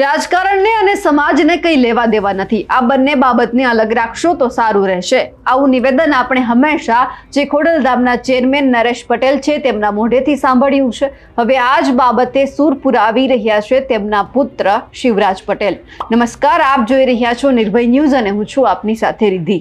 રાજકારણને અને સમાજને કંઈ લેવા દેવા નથી. આ બંને બાબતને અલગ રાખશો તો સારું રહેશે. આવું નિવેદન આપણે હંમેશા જે ખોડલધામના ચેરમેન નરેશ પટેલ છે તેમના મોઢેથી સાંભળ્યું છે. હવે આ જ બાબતે સૂર પુરાવી રહ્યા છે તેમના પુત્ર શિવરાજ પટેલ. નમસ્કાર, આપ જોઈ રહ્યા છો નિર્ભય ન્યૂઝ અને હું છું આપની સાથે રિદ્ધિ.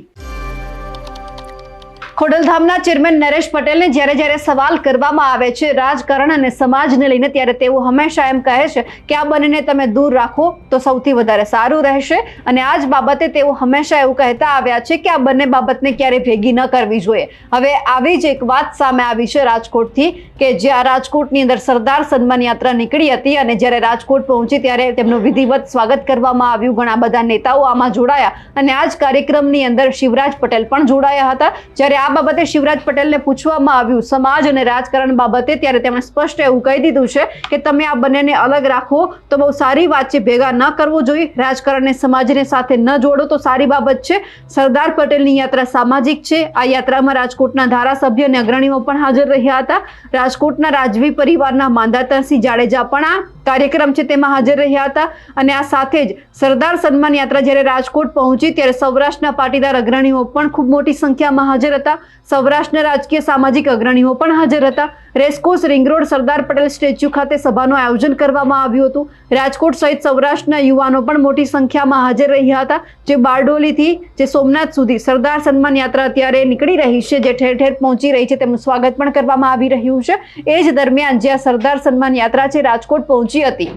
ખોડલધામના ચેરમેન નરેશ પટેલને જ્યારે સવાલ કરવામાં આવે છે રાજકારણ અને સમાજને લઈને, ત્યારે તેઓ હંમેશા એમ કહે છે કે આ બંનેને તમે દૂર રાખો તો સૌથી વધારે સારું રહેશે. અને આ જ બાબતે તેઓ હંમેશા એવું કહેતા આવ્યા છે કે આ બંને બાબતને ક્યારેય ભેગી ન કરવી જોઈએ. હવે આવી જ એક વાત સામે આવી છે રાજકોટથી, કે જ્યાં રાજકોટની અંદર સરદાર સન્માન યાત્રા નીકળી હતી અને જ્યારે રાજકોટ પહોંચી ત્યારે તેમનું વિધિવત સ્વાગત કરવામાં આવ્યું. ઘણા બધા નેતાઓ આમાં જોડાયા અને આ જ કાર્યક્રમની અંદર શિવરાજ પટેલ પણ જોડાયા હતા. જ્યારે આ બાબતે શિવરાજ પટેલને પૂછવામાં આવ્યું સમાજ અને રાજકારણ બાબતે, ત્યારે તેમણે સ્પષ્ટ એવું કહી દીધું છે કે તમે આ બંનેને અલગ રાખો તો બહુ સારી વાત છે, ભેગા ન કરવો જોઈએ. રાજકારણને સમાજને સાથે ન જોડો તો સારી બાબત છે. સરદાર પટેલની યાત્રા સામાજિક છે. આ યાત્રામાં રાજકોટના ધારાસભ્ય અને અગ્રણીઓ પણ હાજર રહ્યા હતા. રાજકોટના રાજવી પરિવારના માંધાતાસિંહ જાડેજા પણ આ કાર્યક્રમ છે તેમાં હાજર રહ્યા હતા. અને આ સાથે જ સરદાર સન્માન યાત્રા જ્યારે રાજકોટ પહોંચી ત્યારે સૌરાષ્ટ્રના પાટીદાર અગ્રણીઓ પણ ખૂબ મોટી સંખ્યામાં હાજર હતા. સૌરાષ્ટ્રના રાજકીય સામાજિક અગ્રણીઓ પણ હાજર હતા. Racecourse ring road Sardar Patel statue ખાતે સભાનું આયોજન કરવામાં આવ્યું હતું. રાજકોટ સહિત સૌરાષ્ટ્રના યુવાનો પણ મોટી સંખ્યામાં હાજર રહ્યા હતા. જે બારડોલીથી જે સોમનાથ સુધી સરદાર સન્માન યાત્રા અત્યારે નીકળી રહી છે, જે ઠેર ઠેર પહોંચી રહી છે, તેમનું સ્વાગત પણ કરવામાં આવી રહ્યું છે. એ જ દરમિયાન જ્યાં સરદાર સન્માન યાત્રા છે રાજકોટ પહોંચી હતી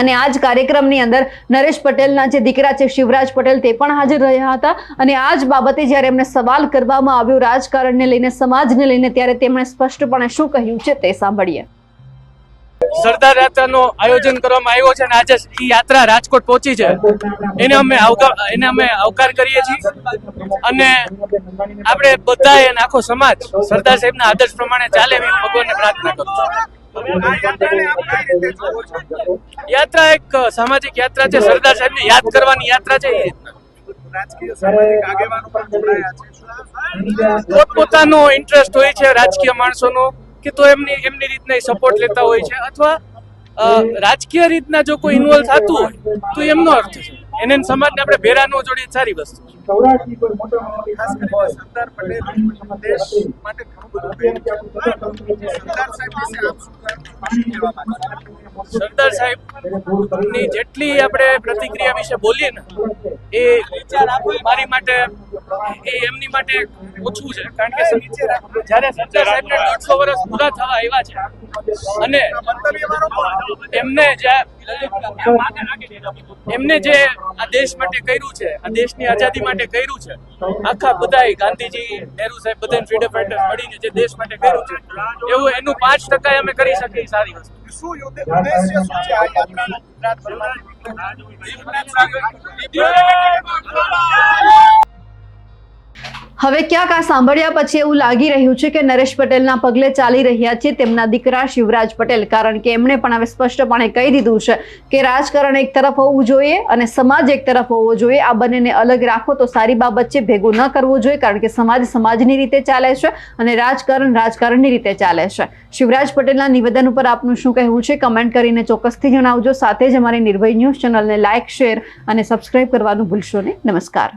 અને આ જ કાર્યક્રમની અંદર નરેશ પટેલના જે દીકરા છે શિવરાજ પટેલ તે પણ હાજર રહ્યા હતા. અને આ જ બાબતે જ્યારે એમને સવાલ કરવામાં આવ્યો રાજકારણને લઈને, સમાજને લઈને, ત્યારે તેમણે સ્પષ્ટપણે શું કહ્યું છે તે સાંભળીએ. સરદાર યાત્રાનું આયોજન કરવામાં આવ્યો છે અને આજે એ યાત્રા રાજકોટ પહોંચી છે, એને અમે આવકાર કરીએ છીએ. અને આપણે બધાએ આખો સમાજ સરદાર સાહેબના આદર્શ પ્રમાણે ચાલે એવી ભગવાનને પ્રાર્થના કરું છું. યાત્રા એક સામાજિક યાત્રા છે, સરદાર સાહેબને યાદ કરવાની યાત્રા છે. પોતપોતાનો ઇન્ટરેસ્ટ હોય છે રાજકીય માણસોનો, કે તો એમની રીતના સપોર્ટ લેતા હોય છે, અથવા રાજકીય રીતના જો કોઈ ઇન્વોલ્વ થતું હોય તો એમનો અર્થ છે. એને સમાજને આપણે ભેરા ન જોડીએ સારી વસ્તુ છે. સરદાર સાહેબ ની જેટલી આપણે પ્રતિક્રિયા વિશે બોલીએ ને, એ મારી માટે એમની માટે ઓછું છે. કારણ કે જયારે સરદાર સાહેબને 150 વર્ષ પૂરા થવા આવ્યા છે અને એમને જે આ દેશ માટે કર્યું છે, આ દેશની આઝાદી માટે કર્યું છે, આખા બધાય ગાંધીજી, નહેરુ સાહેબ, બધા ફ્રીડમ ફાઇટર્સ મળીને જે દેશ માટે કર્યું છે, એવું એનું 5% અમે કરી શકીએ. સારી વસ્તુ. હવે ક્યાંક આ સાંભળ્યા પછી એવું લાગી રહ્યું છે કે નરેશ પટેલના પગલે ચાલી રહ્યા છે તેમના દીકરા શિવરાજ પટેલ. કારણ કે એમણે પણ હવે સ્પષ્ટપણે કહી દીધું છે કે રાજકારણ એક તરફ હોવું જોઈએ અને સમાજ એક તરફ હોવો જોઈએ. આ બંનેને અલગ રાખો તો સારી બાબત છે, ભેગું ન કરવું જોઈએ. કારણ કે સમાજ સમાજની રીતે ચાલે છે અને રાજકારણ રાજકારણની રીતે ચાલે છે. શિવરાજ પટેલના નિવેદન ઉપર આપનું શું કહેવું છે કમેન્ટ કરીને ચોક્કસથી જણાવજો. સાથે જ અમારી નિર્ભય ન્યૂઝ ચેનલને લાઇક, શેર અને સબસ્ક્રાઇબ કરવાનું ભૂલશો નહીં. નમસ્કાર.